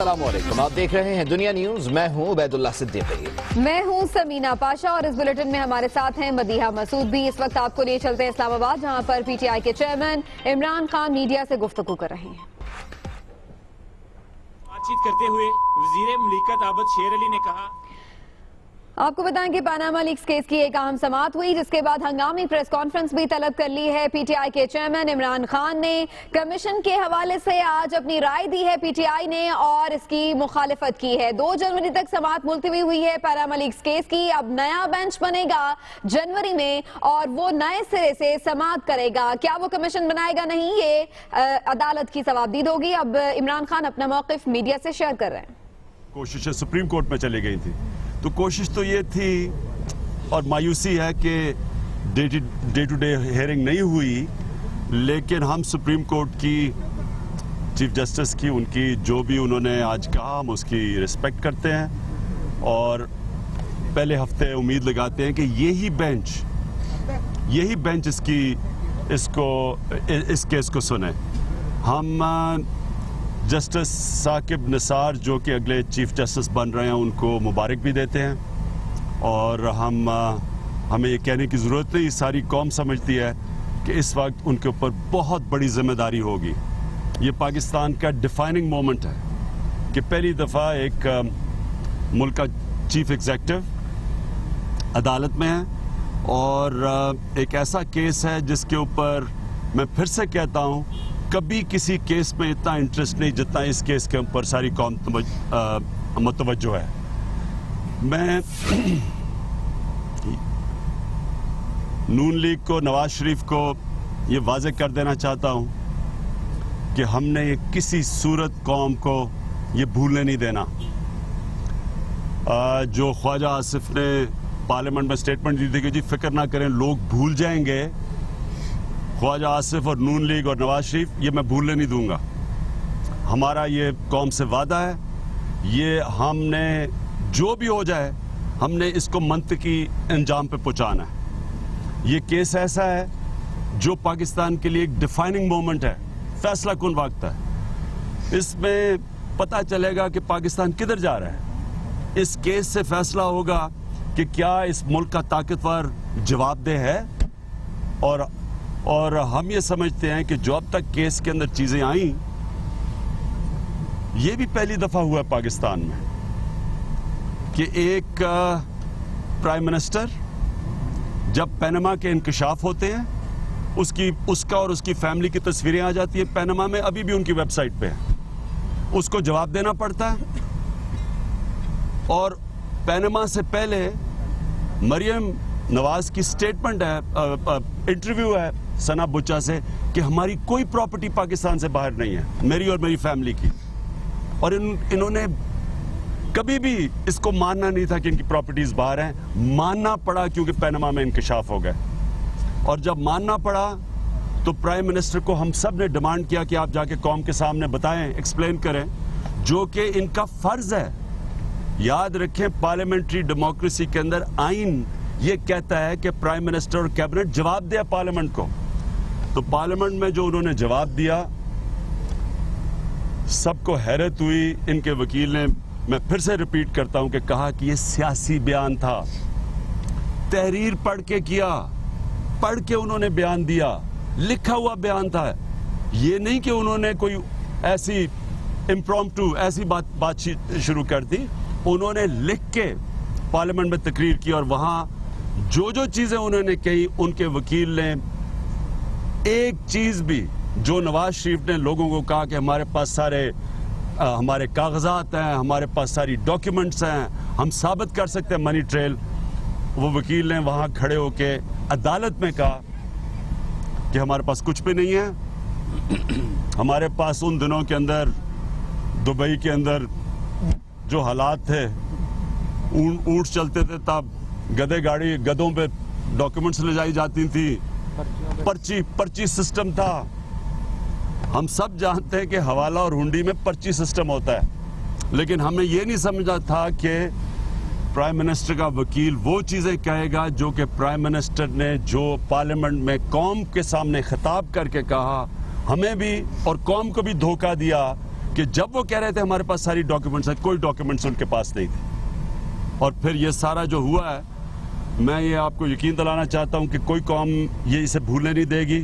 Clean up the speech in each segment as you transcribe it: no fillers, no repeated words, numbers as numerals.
السلام علیکم، آپ دیکھ رہے ہیں دنیا نیوز۔ میں ہوں عبید اللہ صدیقی، میں ہوں سمینا پاشا، اور اس بلیٹن میں ہمارے ساتھ ہیں مدیحہ مسعود بھی۔ اس وقت آپ کو لیے چلتے ہیں اسلام آباد، جہاں پر پی ٹی آئی کے چیئرمین عمران خان میڈیا سے گفتگو کر رہے ہیں۔ بات چیت کرتے ہوئے وزیر مملکت عابد شیر علی نے کہا، آپ کو بتائیں کہ پاناما لیکس کیس کی ایک اہم سماعت ہوئی، جس کے بعد ہنگامی پریس کانفرنس بھی طلب کر لی ہے۔ پی ٹی آئی کے چیئرمین عمران خان نے کمیشن کے حوالے سے آج اپنی رائے دی ہے پی ٹی آئی نے، اور اس کی مخالفت کی ہے۔ 2 جنوری تک سماعت ملتوی ہوئی ہے پاناما لیکس کیس کی۔ اب نیا بینچ بنے گا جنوری میں، اور وہ نئے سرے سے سماعت کرے گا۔ کیا وہ کمیشن بنائے گا؟ نہیں، یہ عدالت کی ثوابدید ہوگی۔ اب عمران خان اپنا موقف میڈیا سے شیئر کر رہے ہیں۔ کوششیں سپریم کورٹ میں چلی گئی تھی، تو کوشش تو یہ تھی، اور مایوسی ہے کہ ڈے ٹو ڈے ہیئرنگ نہیں ہوئی، لیکن ہم سپریم کورٹ کی چیف جسٹس کی ان کی جو بھی انہوں نے آج کہا، ہم اس کی رسپیکٹ کرتے ہیں، اور پہلے ہفتے امید لگاتے ہیں کہ یہی بینچ اس کیس کو سنے۔ ہم جسٹس ثاقب نثار جو کہ اگلے چیف جسٹس بن رہے ہیں، ان کو مبارک بھی دیتے ہیں، اور ہمیں یہ کہنے کی ضرورت نہیں، ساری قوم سمجھتی ہے کہ اس وقت ان کے اوپر بہت بڑی ذمہ داری ہوگی۔ یہ پاکستان کا ڈیفائننگ مومنٹ ہے کہ پہلی دفعہ ایک ملک کا چیف ایگزیکٹو عدالت میں ہے، اور ایک ایسا کیس ہے جس کے اوپر میں پھر سے کہتا ہوں، کبھی کسی کیس میں اتنا انٹرسٹ نہیں جتنا اس کیس کے اوپر ساری قوم متوجہ ہے۔ میں نون لیگ کو، نواز شریف کو یہ واضح کر دینا چاہتا ہوں کہ ہم نے یہ کسی صورت قوم کو یہ بھولنے نہیں دینا۔ جو خواجہ آصف نے پارلیمنٹ میں سٹیٹمنٹ دی تھی کہ جی فکر نہ کریں، لوگ بھول جائیں گے، خواجہ آصف اور نون لیگ اور نواز شریف، یہ میں بھولنے نہیں دوں گا۔ ہمارا یہ قوم سے وعدہ ہے، یہ ہم نے جو بھی ہو جائے، ہم نے اس کو منطقی انجام پہ پہنچانا ہے۔ یہ کیس ایسا ہے جو پاکستان کے لیے ایک ڈیفائننگ مومنٹ ہے، فیصلہ کن وقت ہے۔ اس میں پتہ چلے گا کہ پاکستان کدھر جا رہا ہے۔ اس کیس سے فیصلہ ہوگا کہ کیا اس ملک کا طاقتور جواب دہ ہے، اور ہم یہ سمجھتے ہیں کہ جو اب تک کیس کے اندر چیزیں آئیں، یہ بھی پہلی دفعہ ہوا ہے پاکستان میں کہ ایک پرائم منسٹر جب پیناما کے انکشاف ہوتے ہیں، اس کا اور اس کی فیملی کی تصویریں آ جاتی ہیں پیناما میں، ابھی بھی ان کی ویب سائٹ پہ ہے، اس کو جواب دینا پڑتا ہے۔ اور پیناما سے پہلے مریم نواز کی سٹیٹمنٹ ہے، انٹرویو ہے ثنا بچا سے، کہ ہماری کوئی پراپرٹی پاکستان سے باہر نہیں ہے، میری اور میری فیملی کی، اور انہوں نے کبھی بھی اس کو ماننا نہیں تھا کہ ان کی پراپرٹیز باہر ہیں۔ ماننا پڑا کیونکہ پیناما میں انکشاف ہو گئے، اور جب ماننا پڑا تو پرائم منسٹر کو ہم سب نے ڈیمانڈ کیا کہ آپ جا کے قوم کے سامنے بتائیں، ایکسپلین کریں، جو کہ ان کا فرض ہے۔ یاد رکھیں، پارلیمنٹری ڈیموکریسی کے اندر آئین یہ کہتا ہے کہ پرائم منسٹر اور کیبنٹ جواب دے پارلیمنٹ کو۔ تو پارلیمنٹ میں جو انہوں نے جواب دیا، سب کو حیرت ہوئی۔ ان کے وکیل نے، میں پھر سے ریپیٹ کرتا ہوں، کہ کہا کہ یہ سیاسی بیان تھا، تحریر پڑھ کے کیا، پڑھ کے انہوں نے بیان دیا، لکھا ہوا بیان تھا۔ یہ نہیں کہ انہوں نے کوئی ایسی امپرومپٹو ایسی بات شروع کر دی، انہوں نے لکھ کے پارلیمنٹ میں تقریر کی، اور وہاں جو چیزیں انہوں نے کہی، ان کے وکیل نے ایک چیز بھی، جو نواز شریف نے لوگوں کو کہا کہ ہمارے پاس سارے ہمارے کاغذات ہیں، ہمارے پاس ساری ڈاکیومنٹس ہیں، ہم ثابت کر سکتے ہیں منی ٹریل، وہ وکیل نے وہاں کھڑے ہو کے عدالت میں کہا کہ ہمارے پاس کچھ بھی نہیں ہے۔ ہمارے پاس ان دنوں کے اندر دبئی کے اندر جو حالات تھے، اونٹ چلتے تھے، تب گدوں پہ ڈاکیومنٹس لے جائی جاتی تھی، پرچی سسٹم تھا۔ ہم سب جانتے ہیں کہ حوالہ اور ہنڈی میں پرچی سسٹم ہوتا ہے، لیکن ہمیں یہ نہیں سمجھا تھا کہ پرائم منسٹر کا وکیل وہ چیزیں کہے گا جو کہ پرائم منسٹر نے جو پارلیمنٹ میں قوم کے سامنے خطاب کر کے کہا، ہمیں بھی اور قوم کو بھی دھوکہ دیا کہ جب وہ کہہ رہے تھے ہمارے پاس ساری ڈاکیومنٹس ہیں, کوئی ڈاکیومنٹس ان کے پاس نہیں تھے. اور پھر یہ سارا جو ہوا ہے, میں یہ آپ کو یقین دلانا چاہتا ہوں کہ کوئی قوم یہ اسے بھولنے نہیں دے گی.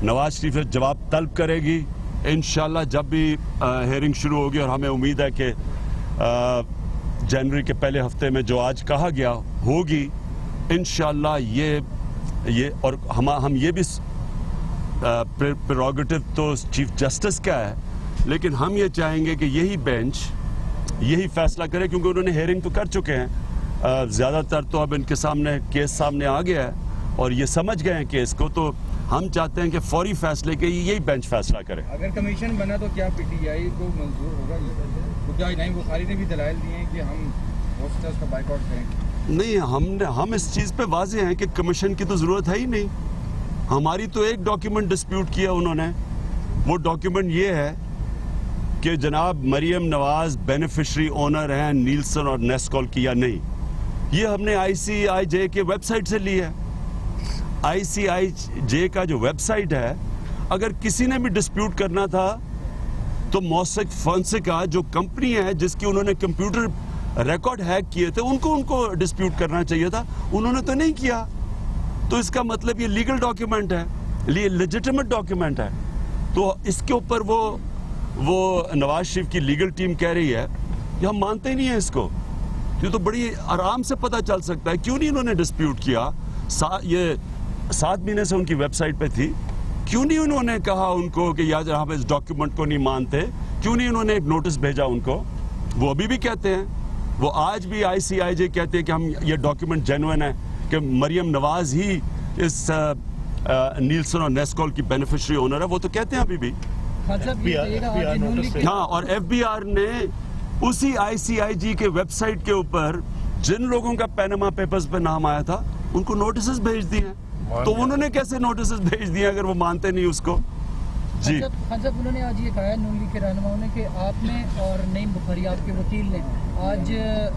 نواز شریف جواب طلب کرے گی انشاءاللہ جب بھی ہیئرنگ شروع ہوگی, اور ہمیں امید ہے کہ جنوری کے پہلے ہفتے میں جو آج کہا گیا ہوگی انشاءاللہ. یہ اور ہم یہ بھی پریروگیٹو تو چیف جسٹس کا ہے, لیکن ہم یہ چاہیں گے کہ یہی بینچ یہی فیصلہ کرے, کیونکہ انہوں نے ہیئرنگ تو کر چکے ہیں. زیادہ تر تو اب ان کے سامنے کیس سامنے آ گیا ہے اور یہ سمجھ گئے ہیں کیس کو, تو ہم چاہتے ہیں کہ فوری فیصلے کے یہی بینچ فیصلہ کرے. اگر کمیشن بنا تو کیا پی ٹی آئی کو منظور ہوگا؟ تو کیا نعیم بخاری نے بھی دلائل دیے ہیں کہ ہم ہاسپٹلز کا بائیکاٹ کریں؟ نہیں, ہم اس چیز پہ واضح ہیں کہ کمیشن کی تو ضرورت ہے ہی نہیں. ہماری تو ایک ڈاکیومنٹ ڈسپیوٹ کیا انہوں نے. وہ ڈاکیومنٹ یہ ہے کہ جناب مریم نواز بینیفیشری اونر ہیں نیلسن اور نیسکول کی یا نہیں. یہ ہم نے آئی سی آئی جے کے ویب سائٹ سے لی ہے. آئی سی آئی جے کا جو ویب سائٹ ہے, اگر کسی نے بھی ڈسپیوٹ کرنا تھا تو موسک فونسیکا جو کمپنی ہے جس کی انہوں نے کمپیوٹر ریکارڈ ہیک کیے تھے ان کو ڈسپیوٹ کرنا چاہیے تھا. انہوں نے تو نہیں کیا. تو اس کا مطلب یہ لیگل ڈاکیومنٹ ہے, لیجیٹیمیٹ ڈاکیومنٹ ہے. تو اس کے اوپر وہ نواز شریف کی لیگل ٹیم کہہ رہی ہے کہ ہم مانتے ہی نہیں ہیں اس کو. یہ تو بڑی آرام سے پتہ چل سکتا ہے کیوں نہیں انہوں نے ڈسپیوٹ کیا. یہ 7 مہینے سے ان کی ویب سائٹ پہ تھی. کیوں نہیں انہوں نے کہا ان کو کہ یار ہم اس ڈاکیومنٹ کو نہیں مانتے؟ کیوں نہیں انہوں نے ایک نوٹس بھیجا ان کو؟ وہ ابھی بھی کہتے ہیں, وہ آج بھی آئی سی آئی جے کہتے ہیں کہ ہم یہ ڈاکیومنٹ جینوئن ہے کہ مریم نواز ہی اس نیلسن اور نیسکول کی بینیفیشری اونر ہے. وہ تو کہتے ہیں ابھی بھی. ہاں, اور ایف بی آر نے اسی آئی سی آئی جی کے ویب سائٹ کے اوپر جن لوگوں کا پیناما پیپرز پہ نام آیا تھا ان کو نوٹسز بھیج دیے ہیں. تو انہوں نے کیسے نوٹسز بھیج دیے اگر وہ مانتے نہیں اس کو؟ جی صاحب, انہوں نے آج یہ کہا ہے نون لیگ کے رہنماؤں نے کہ آپ نے اور نعیم بخاری آپ کے وکیل نے آج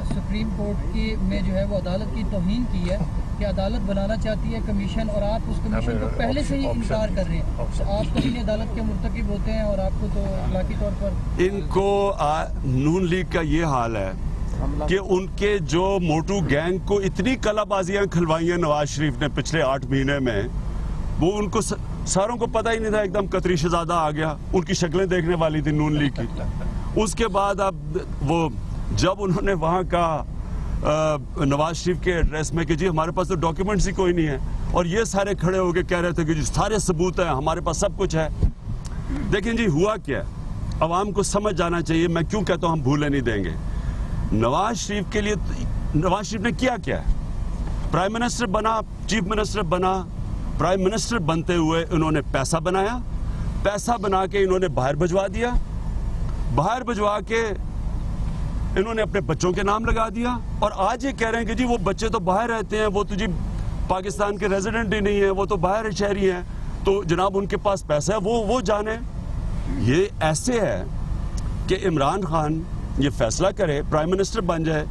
سپریم کورٹ کی میں جو ہے وہ عدالت کی توہین کی ہے کہ عدالت بنانا چاہتی ہے کمیشن, اور آپ اس کمیشن کو پہلے سے ہی انکار کر رہے ہیں. آپ تو انہیں عدالت کے مرتکب ہوتے ہیں اور آپ کو تو اخلاقی طور پر ان کو نون لیگ کا یہ حال ہے کہ ان کے جو موٹو گینگ کو اتنی کلا بازیاں کھلوائی ہیں نواز شریف نے پچھلے 8 مہینے میں, وہ ان کو ساروں کو پتہ ہی نہیں تھا. ایک دم قطری شہزادہ آ گیا, ان کی شکلیں دیکھنے والی تھی نون لیگ کی. اس کے بعد اب وہ جب انہوں نے وہاں کا نواز شریف کے ایڈریس میں کہ جی ہمارے پاس تو ڈاکیومنٹس ہی کوئی نہیں ہے, اور یہ سارے کھڑے ہو کے کہہ رہے تھے کہ جی سارے ثبوت ہیں, ہمارے پاس سب کچھ ہے. دیکھیں جی ہوا کیا ہے, عوام کو سمجھ جانا چاہیے. میں کیوں کہتا ہوں ہم بھولے نہیں دیں گے. نواز شریف کے لیے نواز شریف نے کیا کیا ہے؟ پرائم منسٹر بنا, چیف منسٹر بنا. پرائم منسٹر بنتے ہوئے انہوں نے پیسہ بنایا, پیسہ بنا کے انہوں نے باہر بھجوا دیا, باہر بھجوا کے انہوں نے اپنے بچوں کے نام لگا دیا, اور آج یہ کہہ رہے ہیں کہ جی وہ بچے تو باہر رہتے ہیں, وہ تو جی پاکستان کے ریزیڈنٹ ہی نہیں ہیں, وہ تو باہر شہری ہیں, تو جناب ان کے پاس پیسہ ہے وہ جانے. یہ ایسے ہے کہ عمران خان یہ فیصلہ کرے پرائم منسٹر بن جائے,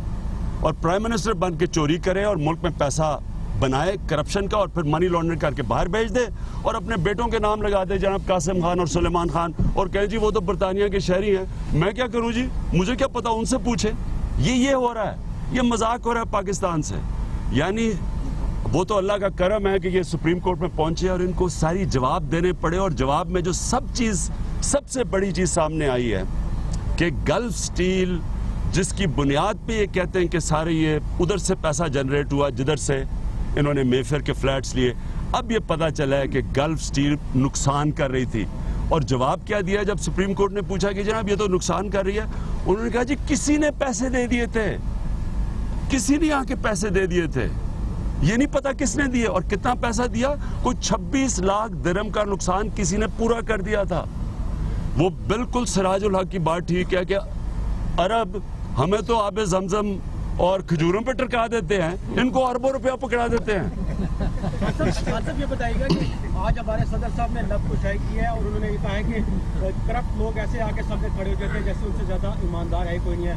اور پرائم منسٹر بن کے چوری کرے اور ملک میں پیسہ بنائے کرپشن کا, اور پھر منی لانڈرنگ کر کے باہر بھیج دے, اور اپنے بیٹوں کے نام لگا دے جناب قاسم خان اور سلیمان خان, اور کہے جی وہ تو برطانیہ کے شہری ہیں. میں کیا کروں جی, مجھے کیا پتا, ان سے پوچھے. یہ ہو رہا ہے, یہ مذاق ہو رہا ہے پاکستان سے. یعنی وہ تو اللہ کا کرم ہے کہ یہ سپریم کورٹ میں پہنچے اور ان کو ساری جواب دینے پڑے, اور جواب میں جو سب سے بڑی چیز سامنے آئی ہے کہ گلف سٹیل جس کی بنیاد پہ یہ کہتے ہیں کہ سارے یہ ادھر سے پیسہ جنریٹ ہوا جدھر سے انہوں نے میفیئر کے فلیٹس لیے, اب یہ پتا چلا ہے کہ گلف سٹیل نقصان کر رہی تھی. اور جواب کیا دیا جب سپریم کورٹ نے پوچھا کہ جناب یہ تو نقصان کر رہی ہے؟ انہوں نے کہا جی کسی نے پیسے دے دیے تھے, کسی نے آ کے پیسے دے دیے تھے, یہ نہیں پتا کس نے دیے اور کتنا پیسہ دیا. کوئی 26 لاکھ درہم کا نقصان کسی نے پورا کر دیا تھا. وہ بالکل سراج الحق کی بات ٹھیک ہے کہ عرب ہمیں تو آب زمزم اور کھجوروں پہ ٹرکا دیتے ہیں, ان کو اربوں روپیہ پکڑا دیتے ہیں. صاحب یہ بتائیے گا کہ آج ہمارے صدر صاحب نے لفظ کو شائع کیا ہے اور انہوں نے یہ کہا ہے کہ کرپٹ لوگ ایسے آ کے سب نے کھڑے ہو جاتے ہیں جیسے ان سے زیادہ ایماندار ہے کوئی نہیں ہے.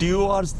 TORs